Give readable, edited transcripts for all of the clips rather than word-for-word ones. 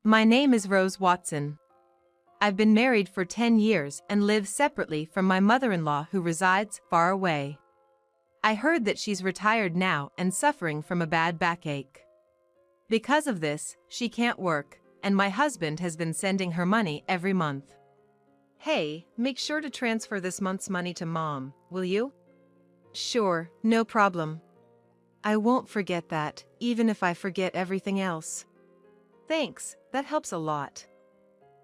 My name is Rose Watson. I've been married for 10 years and live separately from my mother-in-law who resides far away. I heard that she's retired now and suffering from a bad backache. Because of this, she can't work, and my husband has been sending her money every month. Hey, make sure to transfer this month's money to Mom, will you? Sure, no problem. I won't forget that, even if I forget everything else. Thanks, that helps a lot.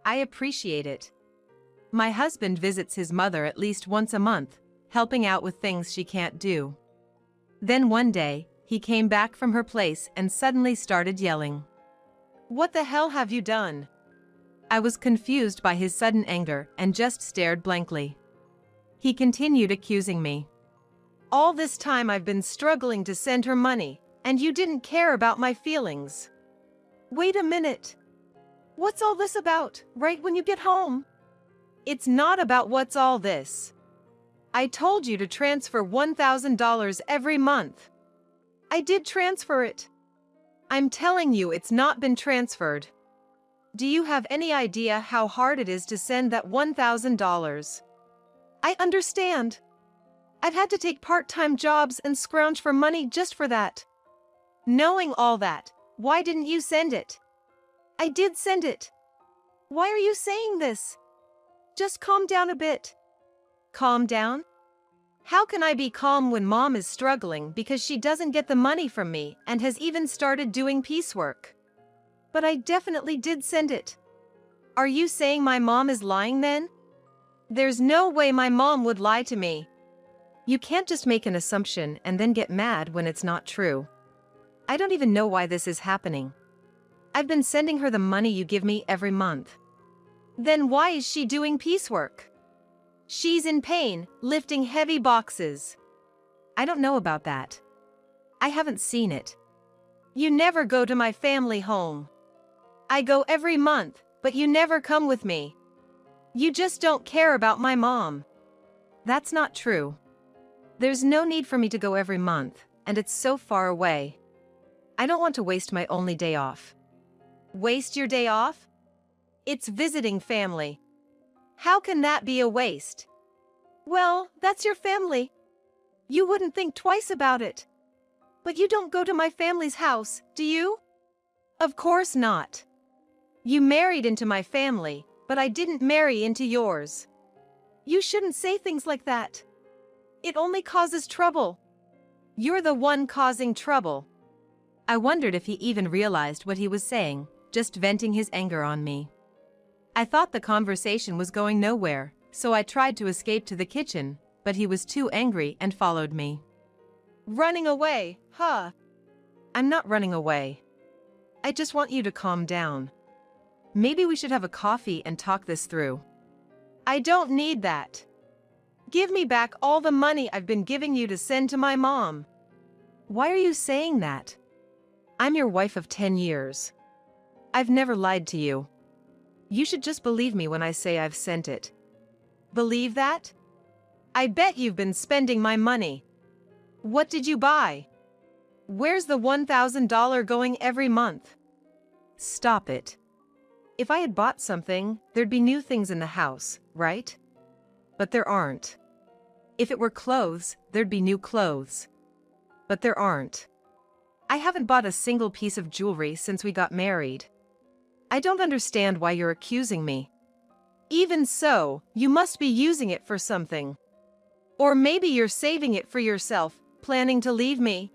I appreciate it. My husband visits his mother at least once a month, helping out with things she can't do. Then one day, he came back from her place and suddenly started yelling. What the hell have you done? I was confused by his sudden anger and just stared blankly. He continued accusing me. All this time I've been struggling to send her money, and you didn't care about my feelings. Wait a minute. What's all this about, right when you get home? It's not about what's all this. I told you to transfer $1,000 every month. I did transfer it. I'm telling you it's not been transferred. Do you have any idea how hard it is to send that $1,000? I understand. I've had to take part-time jobs and scrounge for money just for that. Knowing all that, why didn't you send it? I did send it. Why are you saying this? Just calm down a bit. Calm down? How can I be calm when Mom is struggling because she doesn't get the money from me and has even started doing piecework? But I definitely did send it. Are you saying my mom is lying then? There's no way my mom would lie to me. You can't just make an assumption and then get mad when it's not true. I don't even know why this is happening. I've been sending her the money you give me every month. Then why is she doing piecework? She's in pain, lifting heavy boxes. I don't know about that. I haven't seen it. You never go to my family home. I go every month, but you never come with me. You just don't care about my mom. That's not true. There's no need for me to go every month, and it's so far away. I don't want to waste my only day off. Waste your day off? It's visiting family. How can that be a waste? Well, that's your family. You wouldn't think twice about it. But you don't go to my family's house, do you? Of course not. You married into my family, but I didn't marry into yours. You shouldn't say things like that. It only causes trouble. You're the one causing trouble. I wondered if he even realized what he was saying, just venting his anger on me. I thought the conversation was going nowhere, so I tried to escape to the kitchen, but he was too angry and followed me. Running away, huh? I'm not running away. I just want you to calm down. Maybe we should have a coffee and talk this through. I don't need that. Give me back all the money I've been giving you to send to my mom. Why are you saying that? I'm your wife of 10 years. I've never lied to you. You should just believe me when I say I've sent it. Believe that? I bet you've been spending my money. What did you buy? Where's the $1,000 going every month? Stop it. If I had bought something, there'd be new things in the house, right? But there aren't. If it were clothes, there'd be new clothes. But there aren't. I haven't bought a single piece of jewelry since we got married. I don't understand why you're accusing me. Even so, you must be using it for something. Or maybe you're saving it for yourself, planning to leave me.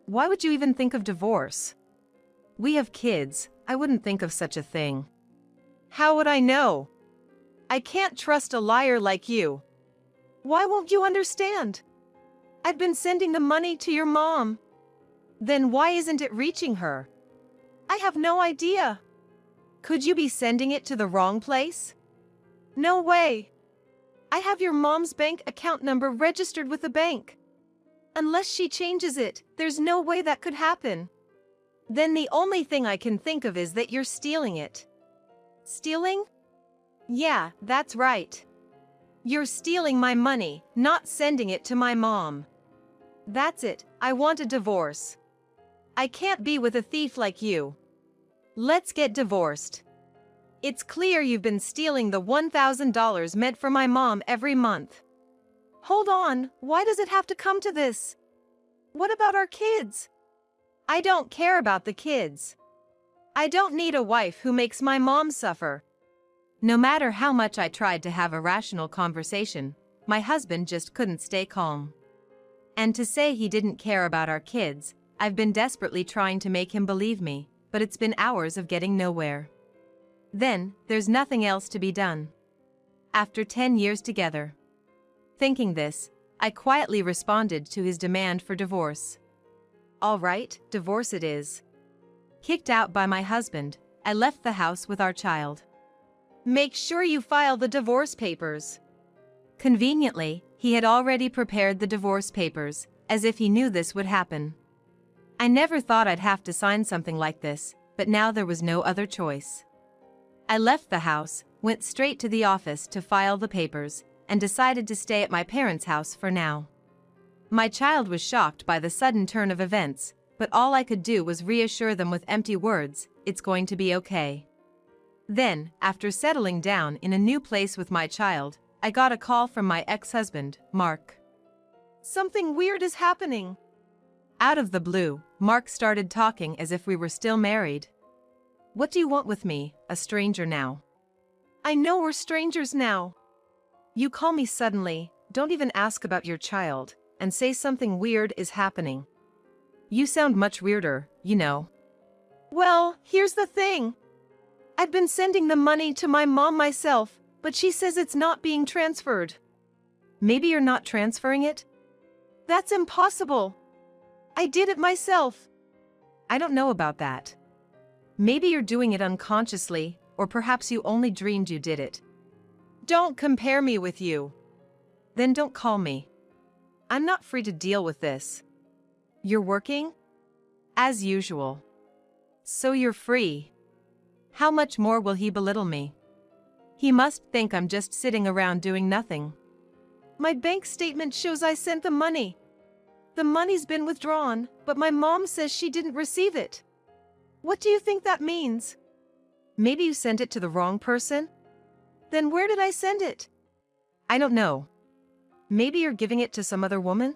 Why would you even think of divorce? We have kids, I wouldn't think of such a thing. How would I know? I can't trust a liar like you. Why won't you understand? I've been sending the money to your mom. Then why isn't it reaching her? I have no idea. Could you be sending it to the wrong place? No way. I have your mom's bank account number registered with the bank. Unless she changes it, there's no way that could happen. Then the only thing I can think of is that you're stealing it. Stealing? Yeah, that's right. You're stealing my money, not sending it to my mom. That's it, I want a divorce. I can't be with a thief like you. Let's get divorced. It's clear you've been stealing the $1,000 meant for my mom every month. Hold on, why does it have to come to this? What about our kids? I don't care about the kids. I don't need a wife who makes my mom suffer. No matter how much I tried to have a rational conversation, my husband just couldn't stay calm. And to say he didn't care about our kids, I've been desperately trying to make him believe me, but it's been hours of getting nowhere. Then, there's nothing else to be done. After 10 years together. Thinking this, I quietly responded to his demand for divorce. All right, divorce it is. Kicked out by my husband, I left the house with our child. Make sure you file the divorce papers. Conveniently, he had already prepared the divorce papers, as if he knew this would happen. I never thought I'd have to sign something like this, but now there was no other choice. I left the house, went straight to the office to file the papers, and decided to stay at my parents' house for now. My child was shocked by the sudden turn of events, but all I could do was reassure them with empty words, "It's going to be okay." Then, after settling down in a new place with my child, I got a call from my ex-husband, Mark. Something weird is happening. Out of the blue, Mark started talking as if we were still married. What do you want with me, a stranger now? I know we're strangers now. You call me suddenly, don't even ask about your child, and say something weird is happening. You sound much weirder, you know. Well, here's the thing. I've been sending the money to my mom myself, but she says it's not being transferred. Maybe you're not transferring it? That's impossible. I did it myself. I don't know about that. Maybe you're doing it unconsciously, or perhaps you only dreamed you did it. Don't compare me with you. Then don't call me. I'm not free to deal with this. You're working? As usual. So you're free. How much more will he belittle me? He must think I'm just sitting around doing nothing. My bank statement shows I sent the money. The money's been withdrawn, but my mom says she didn't receive it. What do you think that means? Maybe you sent it to the wrong person? Then where did I send it? I don't know. Maybe you're giving it to some other woman?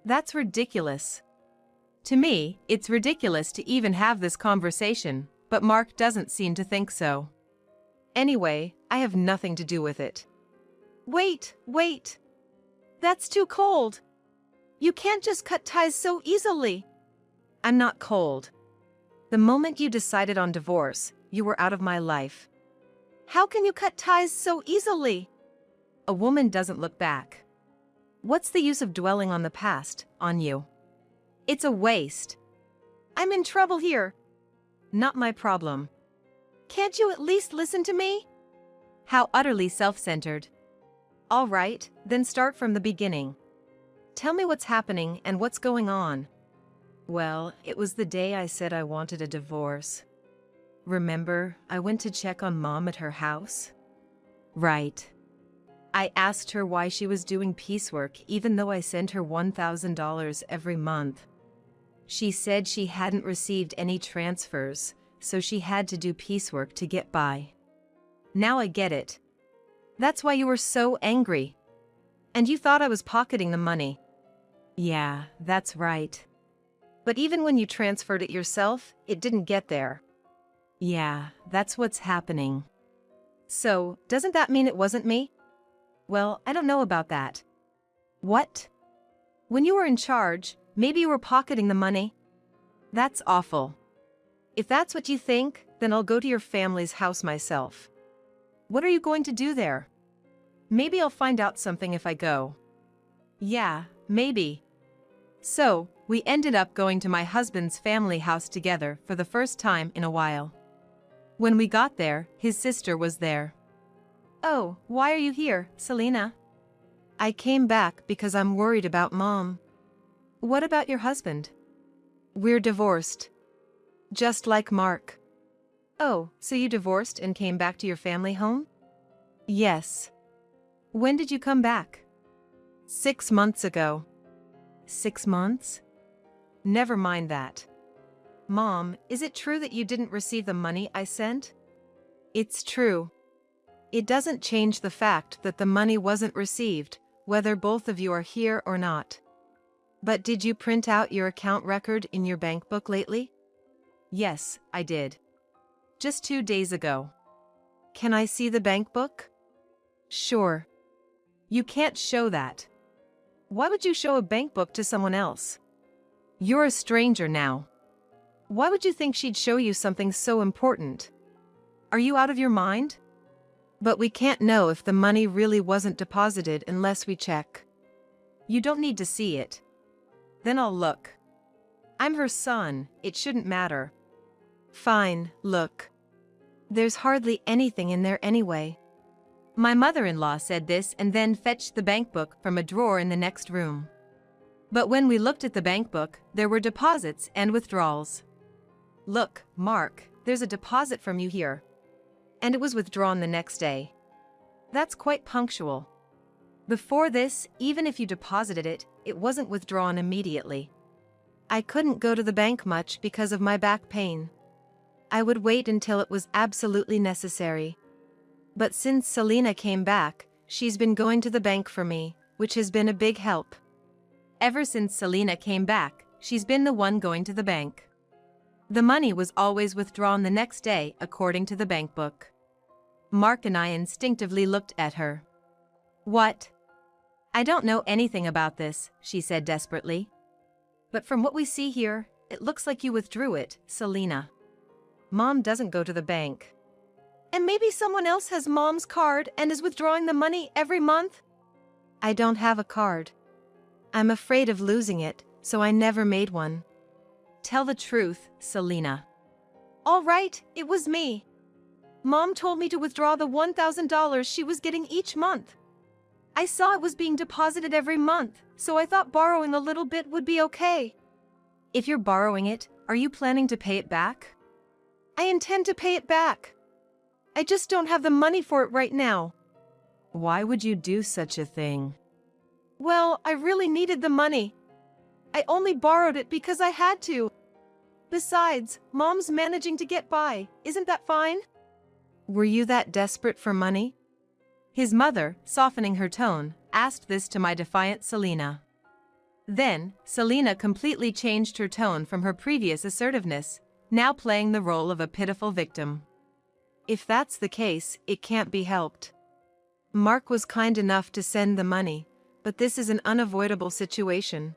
That's ridiculous. To me, it's ridiculous to even have this conversation, but Mark doesn't seem to think so. Anyway, I have nothing to do with it. Wait. That's too cold. You can't just cut ties so easily. I'm not cold. The moment you decided on divorce, you were out of my life. How can you cut ties so easily? A woman doesn't look back. What's the use of dwelling on the past, on you? It's a waste. I'm in trouble here. Not my problem. Can't you at least listen to me? How utterly self-centered. All right, then start from the beginning. Tell me what's happening and what's going on. Well, it was the day I said I wanted a divorce. Remember, I went to check on Mom at her house? Right. I asked her why she was doing piecework even though I sent her $1,000 every month. She said she hadn't received any transfers, so she had to do piecework to get by. Now I get it. That's why you were so angry. And you thought I was pocketing the money. Yeah, that's right. But even when you transferred it yourself, it didn't get there. Yeah, that's what's happening. So, doesn't that mean it wasn't me? Well, I don't know about that. What? When you were in charge, maybe you were pocketing the money? That's awful. If that's what you think, then I'll go to your family's house myself. What are you going to do there? Maybe I'll find out something if I go. Yeah, maybe. So, we ended up going to my husband's family house together for the first time in a while. When we got there, his sister was there. Oh, why are you here, Selena? I came back because I'm worried about Mom. What about your husband? We're divorced. Just like Mark. Oh, so you divorced and came back to your family home? Yes. When did you come back? 6 months ago. 6 months? Never mind that. Mom, is it true that you didn't receive the money I sent? It's true. It doesn't change the fact that the money wasn't received, whether both of you are here or not. But did you print out your account record in your bank book lately? Yes, I did. Just 2 days ago. Can I see the bank book? Sure. You can't show that. Why would you show a bank book to someone else? You're a stranger now. Why would you think she'd show you something so important? Are you out of your mind? But we can't know if the money really wasn't deposited unless we check. You don't need to see it. Then I'll look. I'm her son, it shouldn't matter. Fine, look. There's hardly anything in there anyway. My mother-in-law said this and then fetched the bank book from a drawer in the next room. But when we looked at the bank book, there were deposits and withdrawals. Look, Mark, there's a deposit from you here. And it was withdrawn the next day. That's quite punctual. Before this, even if you deposited it, it wasn't withdrawn immediately. I couldn't go to the bank much because of my back pain. I would wait until it was absolutely necessary. But since Selena came back, she's been going to the bank for me, which has been a big help. Ever since Selena came back, she's been the one going to the bank. The money was always withdrawn the next day according to the bank book. Mark and I instinctively looked at her. What? I don't know anything about this, she said desperately. But from what we see here, it looks like you withdrew it, Selena. Mom doesn't go to the bank. And maybe someone else has Mom's card and is withdrawing the money every month? I don't have a card. I'm afraid of losing it, so I never made one. Tell the truth, Selena. All right, it was me. Mom told me to withdraw the $1,000 she was getting each month. I saw it was being deposited every month, so I thought borrowing a little bit would be okay. If you're borrowing it, are you planning to pay it back? I intend to pay it back. I just don't have the money for it right now. Why would you do such a thing? Well, I really needed the money. I only borrowed it because I had to. Besides, Mom's managing to get by. Isn't that fine? Were you that desperate for money? His mother, softening her tone, asked this to my defiant Selena. Then, Selena completely changed her tone from her previous assertiveness, now playing the role of a pitiful victim. If that's the case, it can't be helped. Mark was kind enough to send the money, but this is an unavoidable situation.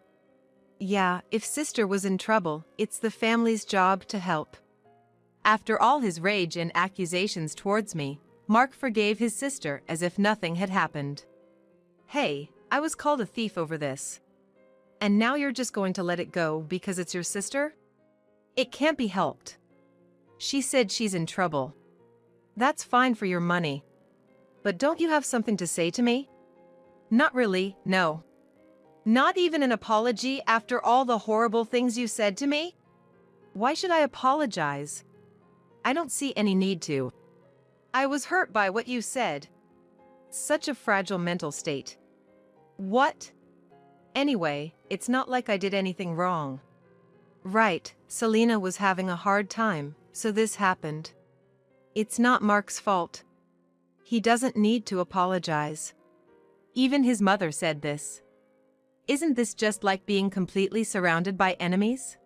Yeah, if sister was in trouble, it's the family's job to help. After all his rage and accusations towards me, Mark forgave his sister as if nothing had happened. Hey, I was called a thief over this. And now you're just going to let it go because it's your sister? It can't be helped. She said she's in trouble. That's fine for your money. But don't you have something to say to me? Not really, no. Not even an apology after all the horrible things you said to me? Why should I apologize? I don't see any need to. I was hurt by what you said. Such a fragile mental state. What? Anyway, it's not like I did anything wrong. Right, Selena was having a hard time, so this happened. It's not Mark's fault. He doesn't need to apologize. Even his mother said this. Isn't this just like being completely surrounded by enemies?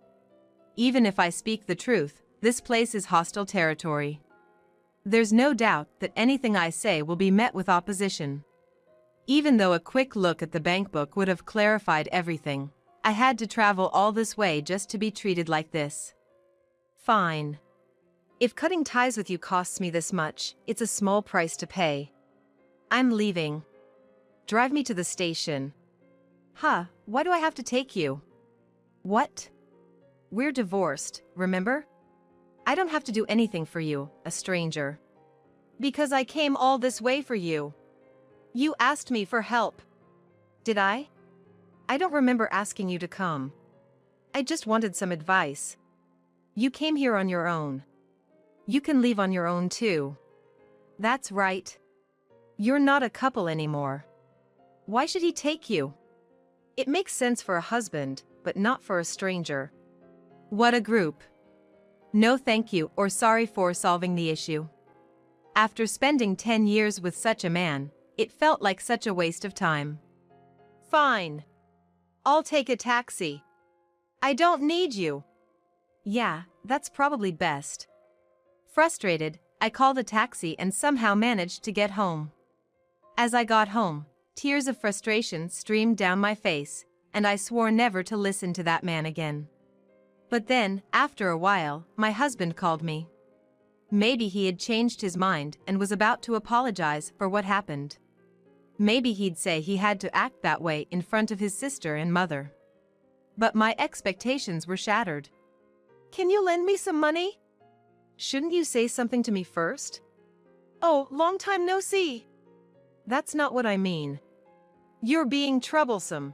Even if I speak the truth, this place is hostile territory. There's no doubt that anything I say will be met with opposition. Even though a quick look at the bank book would have clarified everything, I had to travel all this way just to be treated like this. Fine. If cutting ties with you costs me this much, it's a small price to pay. I'm leaving. Drive me to the station. Huh, why do I have to take you? What? We're divorced, remember? I don't have to do anything for you, a stranger. Because I came all this way for you. You asked me for help. Did I? I don't remember asking you to come. I just wanted some advice. You came here on your own. You can leave on your own too. That's right. You're not a couple anymore. Why should he take you? It makes sense for a husband, but not for a stranger. What a group. No thank you or sorry for solving the issue. After spending 10 years with such a man, it felt like such a waste of time. Fine. I'll take a taxi. I don't need you. Yeah, that's probably best. Frustrated, I called a taxi and somehow managed to get home. As I got home, tears of frustration streamed down my face, and I swore never to listen to that man again. But then, after a while, my husband called me. Maybe he had changed his mind and was about to apologize for what happened. Maybe he'd say he had to act that way in front of his sister and mother. But my expectations were shattered. Can you lend me some money? Shouldn't you say something to me first? Oh, long time no see. That's not what I mean. You're being troublesome.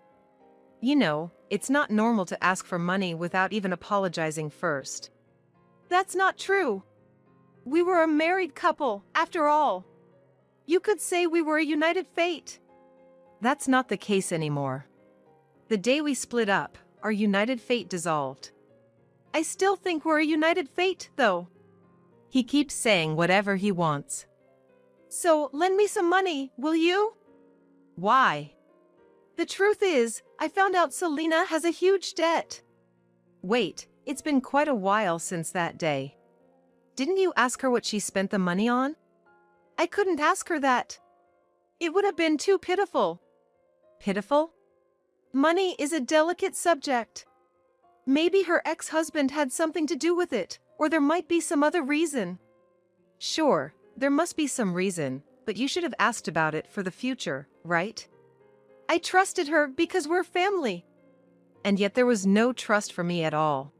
You know, it's not normal to ask for money without even apologizing first. That's not true. We were a married couple, after all. You could say we were a united fate. That's not the case anymore. The day we split up, our united fate dissolved. I still think we're a united fate, though. He keeps saying whatever he wants. So, lend me some money, will you? Why? The truth is, I found out Selena has a huge debt. Wait, it's been quite a while since that day. Didn't you ask her what she spent the money on? I couldn't ask her that. It would have been too pitiful. Pitiful? Money is a delicate subject. Maybe her ex-husband had something to do with it, or there might be some other reason. Sure, there must be some reason, but you should have asked about it for the future, right? I trusted her because we're family. And yet there was no trust for me at all.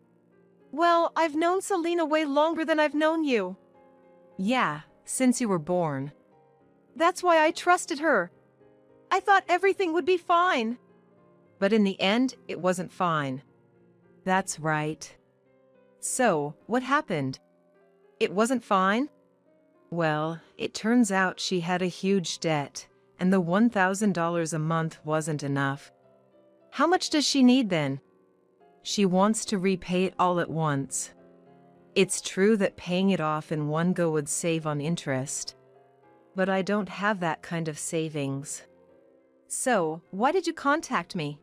Well, I've known Selena way longer than I've known you. Yeah, since you were born. That's why I trusted her. I thought everything would be fine. But in the end, it wasn't fine. That's right. So, what happened? It wasn't fine? Well, it turns out she had a huge debt, and the $1,000 a month wasn't enough. How much does she need then? She wants to repay it all at once. It's true that paying it off in one go would save on interest. But I don't have that kind of savings. So, why did you contact me?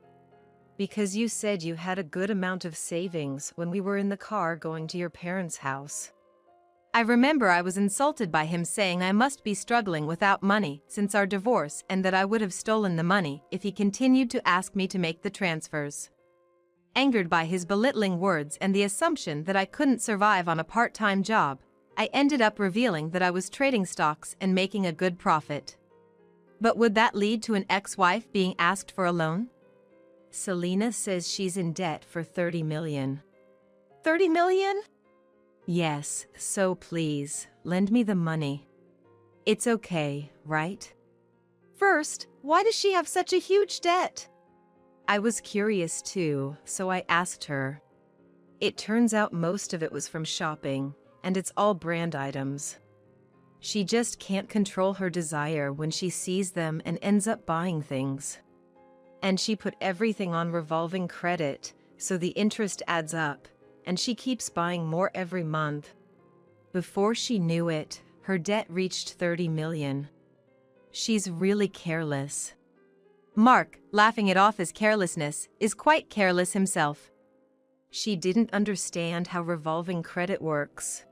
Because you said you had a good amount of savings when we were in the car going to your parents' house. I remember I was insulted by him saying I must be struggling without money since our divorce and that I would have stolen the money if he continued to ask me to make the transfers. Angered by his belittling words and the assumption that I couldn't survive on a part-time job, I ended up revealing that I was trading stocks and making a good profit. But would that lead to an ex-wife being asked for a loan? Selena says she's in debt for $30 million. $30 million? Yes, so please, lend me the money. It's okay, right? First, why does she have such a huge debt? I was curious too, so I asked her. It turns out most of it was from shopping, and it's all brand items. She just can't control her desire when she sees them and ends up buying things. And she put everything on revolving credit, so the interest adds up, and she keeps buying more every month. Before she knew it, her debt reached $30 million. She's really careless. Mark, laughing it off as carelessness, is quite careless himself. She didn't understand how revolving credit works.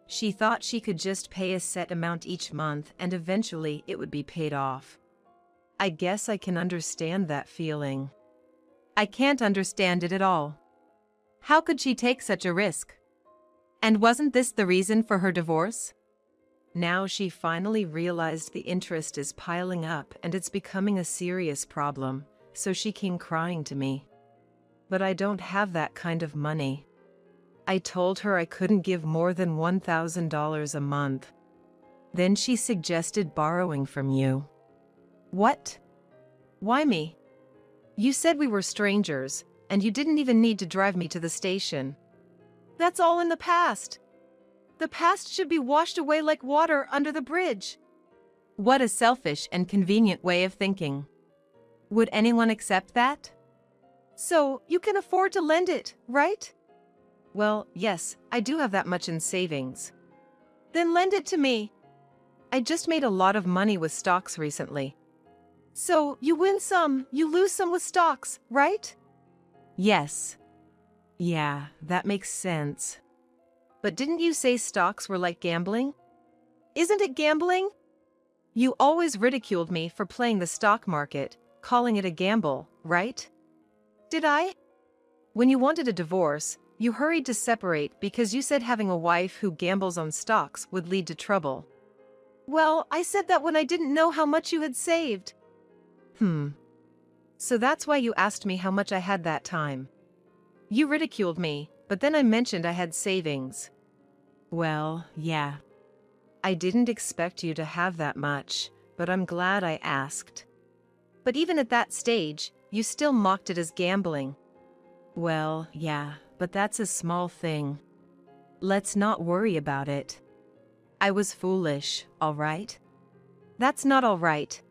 She thought she could just pay a set amount each month and eventually it would be paid off. I guess I can understand that feeling. I can't understand it at all. How could she take such a risk? And wasn't this the reason for her divorce? Now she finally realized the interest is piling up and it's becoming a serious problem, so she came crying to me. But I don't have that kind of money. I told her I couldn't give more than $1,000 a month. Then she suggested borrowing from you. What? Why me? You said we were strangers, and you didn't even need to drive me to the station. That's all in the past. The past should be washed away like water under the bridge. What a selfish and convenient way of thinking. Would anyone accept that? So, you can afford to lend it, right? Well, yes, I do have that much in savings. Then lend it to me. I just made a lot of money with stocks recently. So, you win some, you lose some with stocks, right? Yes. Yeah, that makes sense. But didn't you say stocks were like gambling? Isn't it gambling? You always ridiculed me for playing the stock market, calling it a gamble, right? Did I? When you wanted a divorce, you hurried to separate because you said having a wife who gambles on stocks would lead to trouble. Well, I said that when I didn't know how much you had saved. So that's why you asked me how much I had that time. You ridiculed me, but then I mentioned I had savings. Well, yeah. I didn't expect you to have that much, but I'm glad I asked. But even at that stage, you still mocked it as gambling. Well, yeah, but that's a small thing. Let's not worry about it. I was foolish, all right? That's not all right.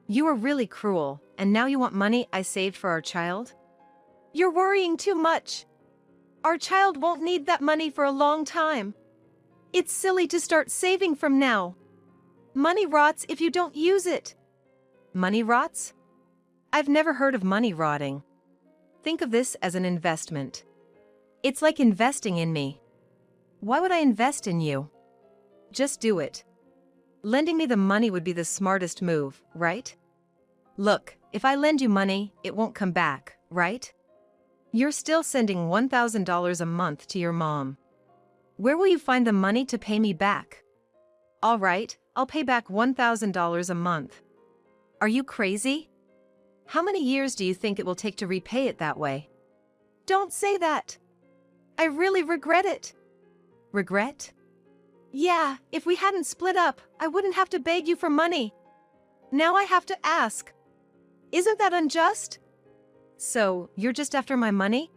You were really cruel, and now you want money I saved for our child? You're worrying too much. Our child won't need that money for a long time. It's silly to start saving from now. Money rots if you don't use it. Money rots? I've never heard of money rotting. Think of this as an investment. It's like investing in me. Why would I invest in you? Just do it. Lending me the money would be the smartest move, right? Look, if I lend you money, it won't come back, right? You're still sending $1,000 a month to your mom. Where will you find the money to pay me back? All right, I'll pay back $1,000 a month. Are you crazy? How many years do you think it will take to repay it that way? Don't say that. I really regret it. Regret? Yeah, if we hadn't split up, I wouldn't have to beg you for money. Now I have to ask. Isn't that unjust? So, you're just after my money?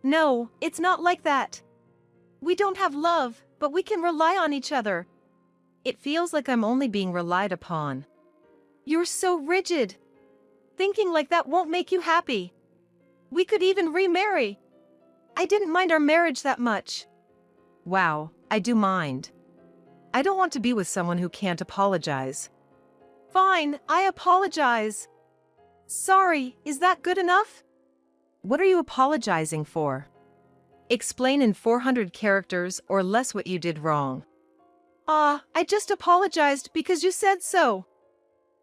No, it's not like that. We don't have love, but we can rely on each other. It feels like I'm only being relied upon. You're so rigid. Thinking like that won't make you happy. We could even remarry. I didn't mind our marriage that much. Wow, I do mind. I don't want to be with someone who can't apologize. Fine, I apologize. Sorry, is that good enough? What are you apologizing for? Explain in 400 characters or less what you did wrong. I just apologized because you said so.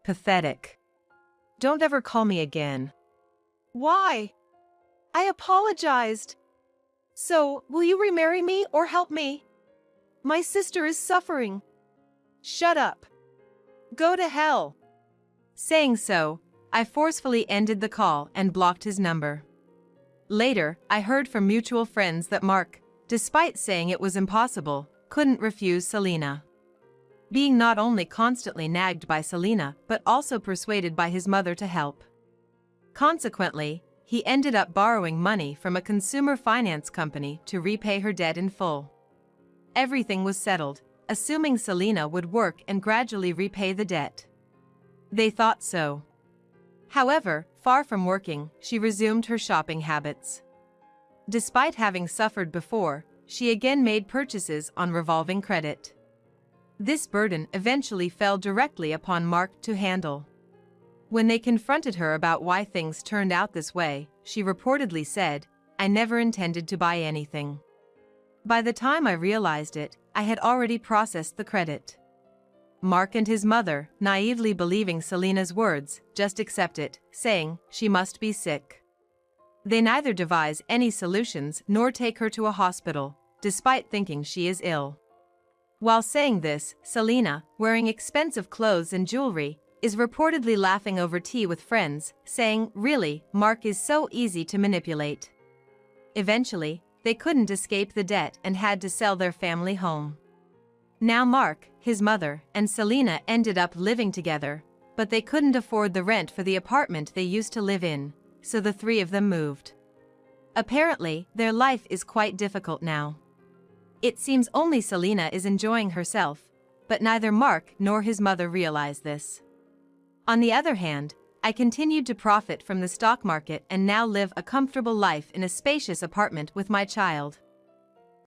Pathetic. Don't ever call me again. Why? I apologized. So, will you remarry me or help me? My sister is suffering. Shut up. Go to hell. Saying so, I forcefully ended the call and blocked his number. Later, I heard from mutual friends that Mark, despite saying it was impossible, couldn't refuse Selena. Being not only constantly nagged by Selena but also persuaded by his mother to help. Consequently, he ended up borrowing money from a consumer finance company to repay her debt in full. Everything was settled, assuming Selena would work and gradually repay the debt. They thought so. However, far from working, she resumed her shopping habits. Despite having suffered before, she again made purchases on revolving credit. This burden eventually fell directly upon Mark to handle. When they confronted her about why things turned out this way, she reportedly said, "I never intended to buy anything. By the time I realized it, I had already processed the credit." Mark and his mother, naively believing Selena's words, just accept it, saying she must be sick. They neither devise any solutions nor take her to a hospital, despite thinking she is ill. While saying this, Selena, wearing expensive clothes and jewelry, is reportedly laughing over tea with friends, saying, "Really, Mark is so easy to manipulate." Eventually, they couldn't escape the debt and had to sell their family home. Now Mark, his mother, and Selena ended up living together, but they couldn't afford the rent for the apartment they used to live in, so the three of them moved. Apparently, their life is quite difficult now. It seems only Selena is enjoying herself, but neither Mark nor his mother realize this. On the other hand, I continued to profit from the stock market and now live a comfortable life in a spacious apartment with my child.